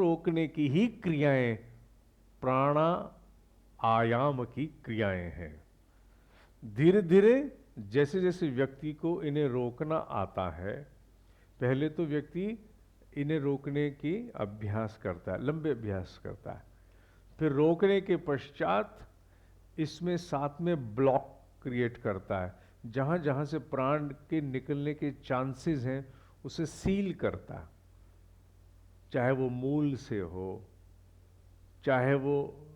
रोकने की ही क्रियाएं प्राणायाम की क्रियाएं हैं। धीरे धीरे जैसे जैसे व्यक्ति को इन्हें रोकना आता है, पहले तो व्यक्ति इन्हें रोकने की अभ्यास करता है, लंबे अभ्यास करता है। फिर रोकने के पश्चात इसमें साथ में ब्लॉक क्रिएट करता है, जहां जहां से प्राण के निकलने के चांसेस हैं उसे सील करता है। चाहे वो मूल से हो, चाहे वो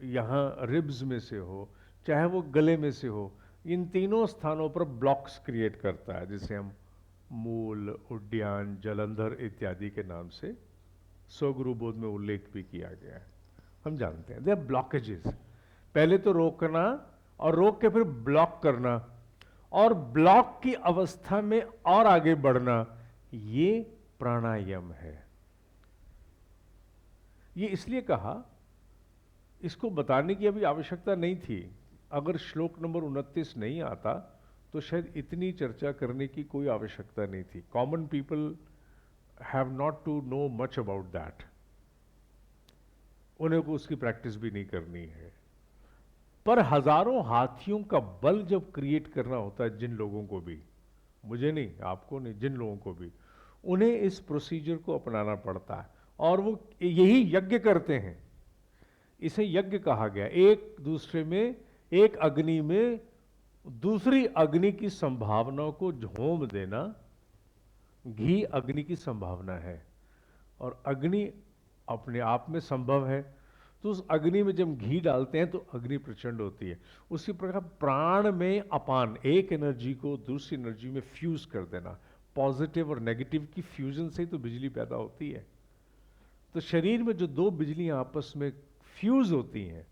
यहाँ रिब्स में से हो, चाहे वो गले में से हो, इन तीनों स्थानों पर ब्लॉक्स क्रिएट करता है, जिसे हम मूल, उड्डयन, जलंधर इत्यादि के नाम से स्वगुरु बोध में उल्लेख भी किया गया है। हम जानते हैं दे आर ब्लॉकेजेस। पहले तो रोकना और रोक के फिर ब्लॉक करना और ब्लॉक की अवस्था में और आगे बढ़ना, ये प्राणायाम है। ये इसलिए कहा, इसको बताने की अभी आवश्यकता नहीं थी। अगर श्लोक नंबर 29 नहीं आता तो शायद इतनी चर्चा करने की कोई आवश्यकता नहीं थी। Common people have not to know much about that, उन्हें को उसकी प्रैक्टिस भी नहीं करनी है। पर हजारों हाथियों का बल जब क्रिएट करना होता है, जिन लोगों को भी, मुझे नहीं, आपको नहीं, जिन लोगों को भी, उन्हें इस प्रोसीजर को अपनाना पड़ता है और वो यही यज्ञ करते हैं। इसे यज्ञ कहा गया। एक दूसरे में, एक अग्नि में दूसरी अग्नि की संभावना को झोंक देना, घी अग्नि की संभावना है और अग्नि अपने आप में संभव है। तो उस अग्नि में जब घी डालते हैं तो अग्नि प्रचंड होती है। उसी प्रकार प्राण में अपान, एक एनर्जी को दूसरी एनर्जी में फ्यूज कर देना, पॉजिटिव और नेगेटिव की फ्यूजन से ही तो बिजली पैदा होती है। तो शरीर में जो दो बिजलियां आपस में फ्यूज होती हैं,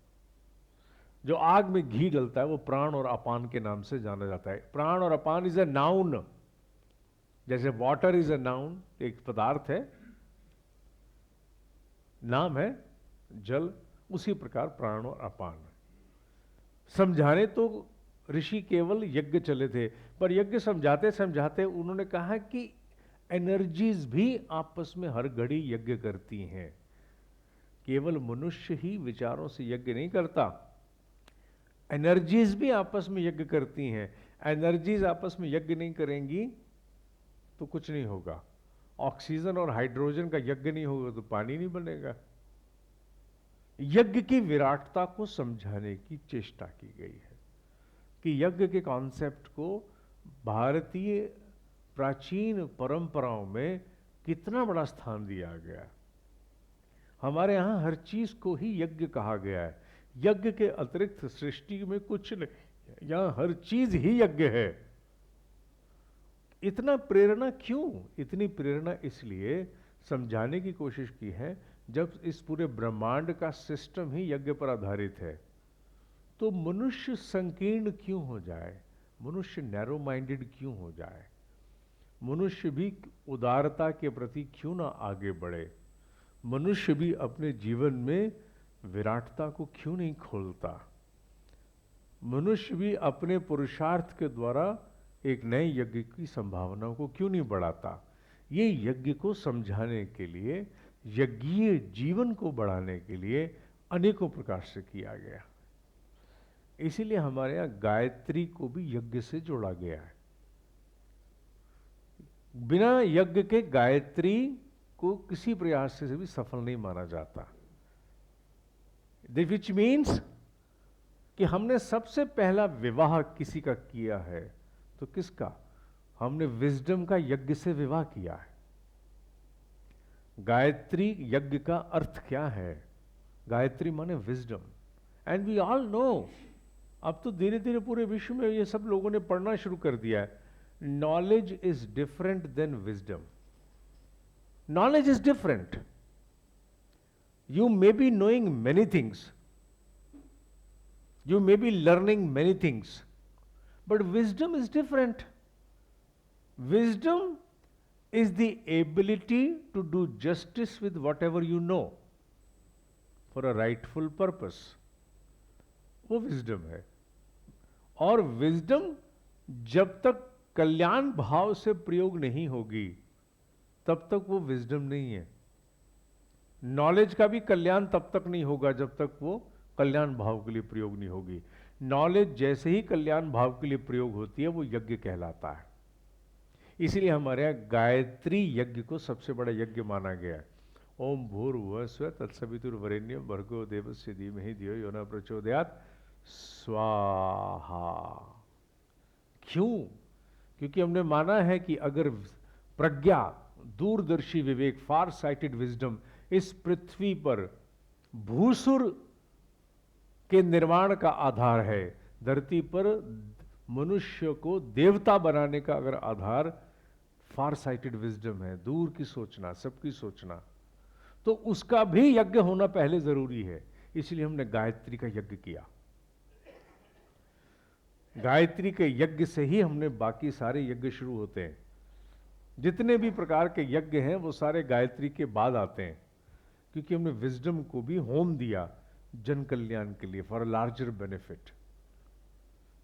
जो आग में घी डलता है, वो प्राण और अपान के नाम से जाना जाता है। प्राण और अपान इज अ नाउन, जैसे वाटर इज अ नाउन, एक पदार्थ है, नाम है जल, उसी प्रकार प्राण और अपान। समझाने तो ऋषि केवल यज्ञ चले थे, पर यज्ञ समझाते समझाते उन्होंने कहा कि एनर्जीज भी आपस में हर घड़ी यज्ञ करती हैं। केवल मनुष्य ही विचारों से यज्ञ नहीं करता, एनर्जीज भी आपस में यज्ञ करती हैं। एनर्जीज आपस में यज्ञ नहीं करेंगी तो कुछ नहीं होगा। ऑक्सीजन और हाइड्रोजन का यज्ञ नहीं होगा तो पानी नहीं बनेगा। यज्ञ की विराटता को समझाने की चेष्टा की गई है कि यज्ञ के कॉन्सेप्ट को भारतीय प्राचीन परंपराओं में कितना बड़ा स्थान दिया गया। हमारे यहां हर चीज को ही यज्ञ कहा गया है। यज्ञ के अतिरिक्त सृष्टि में कुछ नहीं, यहां हर चीज ही यज्ञ है। इतना प्रेरणा क्यों? इतनी प्रेरणा इसलिए समझाने की कोशिश की है, जब इस पूरे ब्रह्मांड का सिस्टम ही यज्ञ पर आधारित है, तो मनुष्य संकीर्ण क्यों हो जाए, मनुष्य नैरो माइंडेड क्यों हो जाए, मनुष्य भी उदारता के प्रति क्यों ना आगे बढ़े, मनुष्य भी अपने जीवन में विराटता को क्यों नहीं खोलता, मनुष्य भी अपने पुरुषार्थ के द्वारा एक नए यज्ञ की संभावनाओं को क्यों नहीं बढ़ाता। ये यज्ञ को समझाने के लिए, यज्ञीय जीवन को बढ़ाने के लिए अनेकों प्रकार से किया गया। इसीलिए हमारे यहां गायत्री को भी यज्ञ से जोड़ा गया है। बिना यज्ञ के गायत्री को किसी प्रयास से भी सफल नहीं माना जाता। विच मीन्स कि हमने सबसे पहला विवाह किसी का किया है तो किसका? हमने विजडम का यज्ञ से विवाह किया है। गायत्री यज्ञ का अर्थ क्या है? गायत्री माने wisdom, and we all know, अब तो धीरे धीरे पूरे विश्व में ये सब लोगों ने पढ़ना शुरू कर दिया है, knowledge is different than wisdom. Knowledge is different. You may be knowing many things, you may be learning many things, but wisdom is different. Wisdom is the ability to do justice with whatever you know for a rightful purpose. वो wisdom है। और wisdom जब तक कल्याण भाव से प्रयोग नहीं होगी तब तक वो wisdom नहीं है। नॉलेज का भी कल्याण तब तक नहीं होगा जब तक वो कल्याण भाव के लिए प्रयोग नहीं होगी। नॉलेज जैसे ही कल्याण भाव के लिए प्रयोग होती है वो यज्ञ कहलाता है। इसीलिए हमारे यहाँ गायत्री यज्ञ को सबसे बड़ा यज्ञ माना गया है। ओम भूर्भुवः स्वः तत्सवितुर्वरेण्यं भर्गो देवस्य धीमहि धियो यो न प्रचोदयात् स्वाहा। क्यों? क्योंकि हमने माना है कि अगर प्रज्ञा, दूरदर्शी विवेक, फार साइटेड विजडम इस पृथ्वी पर भूसुर के निर्माण का आधार है, धरती पर मनुष्य को देवता बनाने का अगर आधार फार साइटेड विजडम है, दूर की सोचना, सबकी सोचना, तो उसका भी यज्ञ होना पहले जरूरी है। इसलिए हमने गायत्री का यज्ञ किया। गायत्री के यज्ञ से ही हमने बाकी सारे यज्ञ शुरू होते हैं। जितने भी प्रकार के यज्ञ हैं वो सारे गायत्री के बाद आते हैं, क्योंकि हमने विजडम को भी होम दिया जन कल्याण के लिए, फॉर लार्जर बेनिफिट।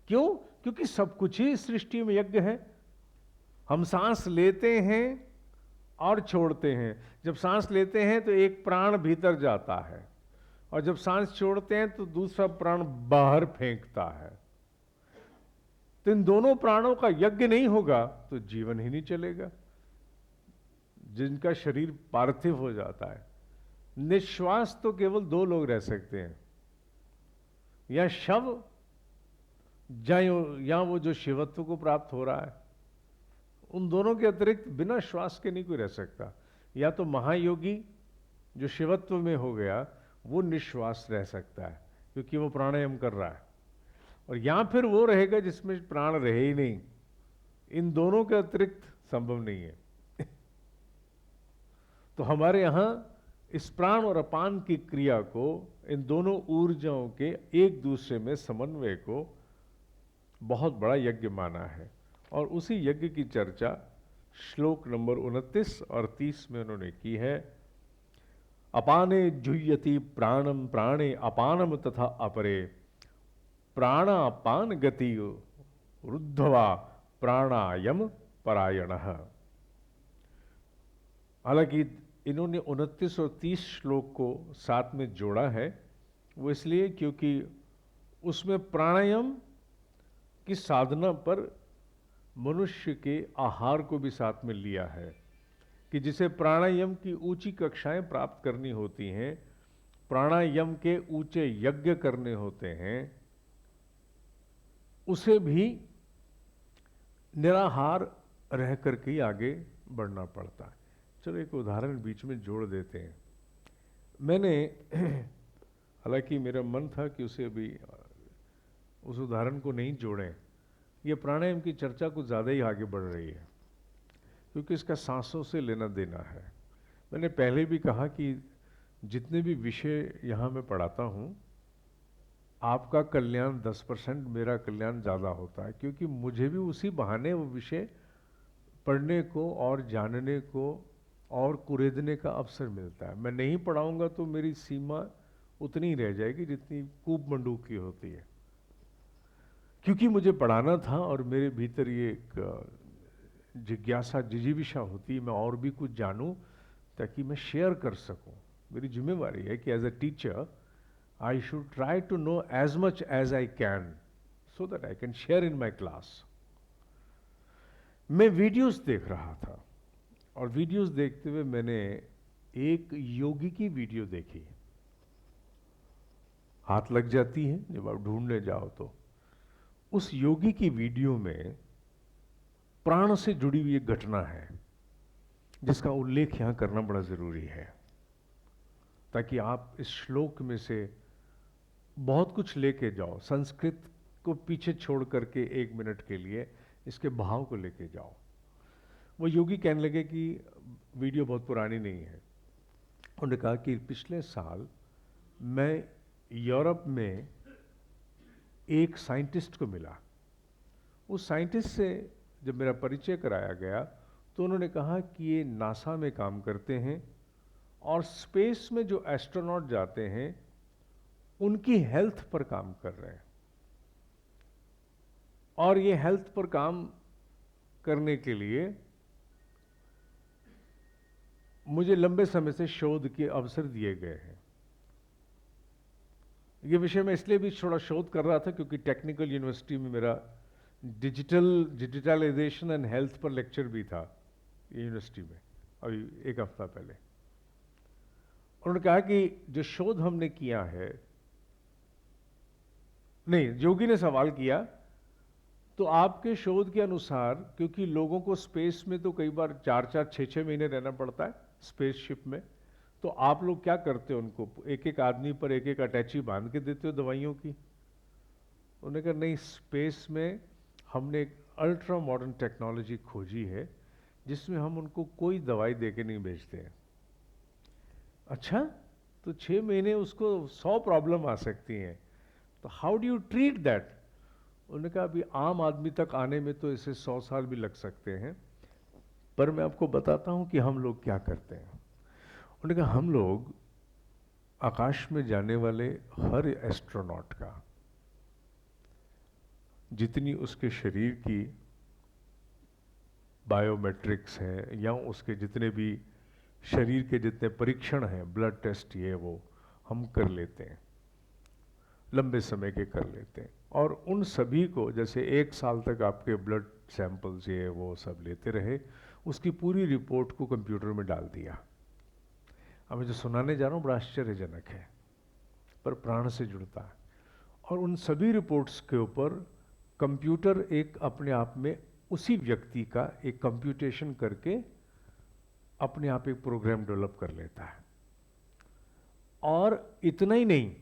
क्यों? क्योंकि सब कुछ ही सृष्टि में यज्ञ है। हम सांस लेते हैं और छोड़ते हैं। जब सांस लेते हैं तो एक प्राण भीतर जाता है, और जब सांस छोड़ते हैं तो दूसरा प्राण बाहर फेंकता है। तो इन दोनों प्राणों का यज्ञ नहीं होगा तो जीवन ही नहीं चलेगा। जिनका शरीर पार्थिव हो जाता है, निश्वास तो केवल दो लोग रह सकते हैं, या शव या वो जो शिवत्व को प्राप्त हो रहा है। उन दोनों के अतिरिक्त बिना श्वास के नहीं कोई रह सकता। या तो महायोगी जो शिवत्व में हो गया वो निश्वास रह सकता है क्योंकि वो प्राणायाम कर रहा है, और या फिर वो रहेगा जिसमें प्राण रहे ही नहीं। इन दोनों के अतिरिक्त संभव नहीं है। तो हमारे यहां इस प्राण और अपान की क्रिया को, इन दोनों ऊर्जाओं के एक दूसरे में समन्वय को बहुत बड़ा यज्ञ माना है। और उसी यज्ञ की चर्चा श्लोक नंबर 29 और 30 में उन्होंने की है। अपाने जुह्यति प्राणम प्राणे अपानम तथा अपरे प्राणापान गति रुद्धवा प्राणायम परायणः। हालांकि इन्होंने 29 और 30 श्लोक को साथ में जोड़ा है, वो इसलिए क्योंकि उसमें प्राणायाम की साधना पर मनुष्य के आहार को भी साथ में लिया है कि जिसे प्राणायाम की ऊंची कक्षाएं प्राप्त करनी होती हैं, प्राणायाम के ऊंचे यज्ञ करने होते हैं, उसे भी निराहार रह करके ही आगे बढ़ना पड़ता है। चलो एक उदाहरण बीच में जोड़ देते हैं। मैंने हालांकि मेरा मन था कि उसे अभी उस उदाहरण को नहीं जोड़ें। ये प्राणायाम की चर्चा कुछ ज़्यादा ही आगे बढ़ रही है क्योंकि इसका सांसों से लेना देना है। मैंने पहले भी कहा कि जितने भी विषय यहाँ मैं पढ़ाता हूँ, आपका कल्याण 10%, मेरा कल्याण ज़्यादा होता है, क्योंकि मुझे भी उसी बहाने वो विषय पढ़ने को और जानने को और कुरेदने का अवसर मिलता है। मैं नहीं पढ़ाऊँगा तो मेरी सीमा उतनी ही रह जाएगी जितनी कूप मंडूक की होती है। क्योंकि मुझे पढ़ाना था और मेरे भीतर ये एक जिज्ञासा, जिजीविषा होती है, मैं और भी कुछ जानूं ताकि मैं शेयर कर सकूं। मेरी जिम्मेवारी है कि as a teacher I should try to know as much as I can so that I can share in my class. मैं वीडियोस देख रहा था और वीडियोस देखते हुए मैंने एक योगी की वीडियो देखी। हाथ लग जाती है जब आप ढूंढने जाओ तो। उस योगी की वीडियो में प्राण से जुड़ी हुई एक घटना है जिसका उल्लेख यहां करना बड़ा जरूरी है, ताकि आप इस श्लोक में से बहुत कुछ लेके जाओ। संस्कृत को पीछे छोड़ करके 1 मिनट के लिए इसके भाव को लेके जाओ। वो योगी कहने लगे कि वीडियो बहुत पुरानी नहीं है। उन्होंने कहा कि पिछले साल मैं यूरोप में एक साइंटिस्ट को मिला। उस साइंटिस्ट से जब मेरा परिचय कराया गया तो उन्होंने कहा कि ये नासा में काम करते हैं और स्पेस में जो एस्ट्रोनॉट जाते हैं उनकी हेल्थ पर काम कर रहे हैं, और ये हेल्थ पर काम करने के लिए मुझे लंबे समय से शोध के अवसर दिए गए हैं। ये विषय मैं इसलिए भी थोड़ा शोध कर रहा था क्योंकि टेक्निकल यूनिवर्सिटी में मेरा डिजिटलाइजेशन एंड हेल्थ पर लेक्चर भी था यूनिवर्सिटी में अभी एक हफ्ता पहले। उन्होंने कहा कि जो शोध हमने किया है, नहीं, योगी ने सवाल किया तो आपके शोध के अनुसार, क्योंकि लोगों को स्पेस में तो कई बार 4-4, 6-6 महीने रहना पड़ता है स्पेसशिप में, तो आप लोग क्या करते हो, उनको एक एक आदमी पर एक एक अटैची बांध के देते हो दवाइयों की? उन्होंने कहा नहीं, स्पेस में हमने एक अल्ट्रा मॉडर्न टेक्नोलॉजी खोजी है जिसमें हम उनको कोई दवाई दे के नहीं भेजते हैं। अच्छा, तो 6 महीने उसको 100 प्रॉब्लम आ सकती हैं, तो how do you treat that? उन्होंने कहा अभी आम आदमी तक आने में तो इसे 100 साल भी लग सकते हैं, पर मैं आपको बताता हूं कि हम लोग क्या करते हैं। उन्होंने कहा हम लोग आकाश में जाने वाले हर एस्ट्रोनॉट का जितनी उसके शरीर की बायोमेट्रिक्स हैं या उसके जितने भी शरीर के जितने परीक्षण हैं, ब्लड टेस्ट ये वो हम कर लेते हैं, लंबे समय के कर लेते हैं। और उन सभी को जैसे 1 साल तक आपके ब्लड सैंपल्स ये वो सब लेते रहे, उसकी पूरी रिपोर्ट को कंप्यूटर में डाल दिया। अब मैं जो सुनाने जा रहा हूँ बड़ा आश्चर्यजनक है, पर प्राण से जुड़ता है। और उन सभी रिपोर्ट्स के ऊपर कंप्यूटर एक अपने आप में उसी व्यक्ति का एक कंप्यूटेशन करके अपने आप एक प्रोग्राम डेवलप कर लेता है। और इतना ही नहीं,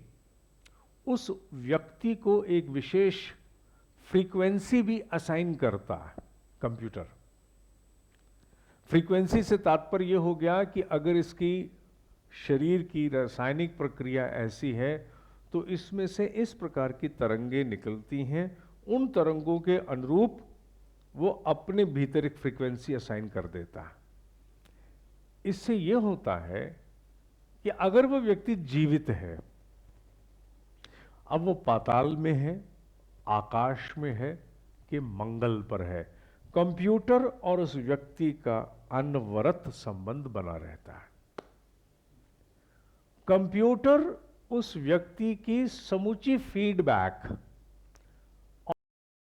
उस व्यक्ति को एक विशेष फ्रीक्वेंसी भी असाइन करता है कंप्यूटर। फ्रीक्वेंसी से तात्पर्य यह हो गया कि अगर इसकी शरीर की रासायनिक प्रक्रिया ऐसी है तो इसमें से इस प्रकार की तरंगें निकलती हैं, उन तरंगों के अनुरूप वो अपने भीतर एक फ्रीक्वेंसी असाइन कर देता है। इससे यह होता है कि अगर वो व्यक्ति जीवित है, अब वो पाताल में है, आकाश में है कि मंगल पर है, कंप्यूटर और उस व्यक्ति का अनवरत संबंध बना रहता है। कंप्यूटर उस व्यक्ति की समूची फीडबैक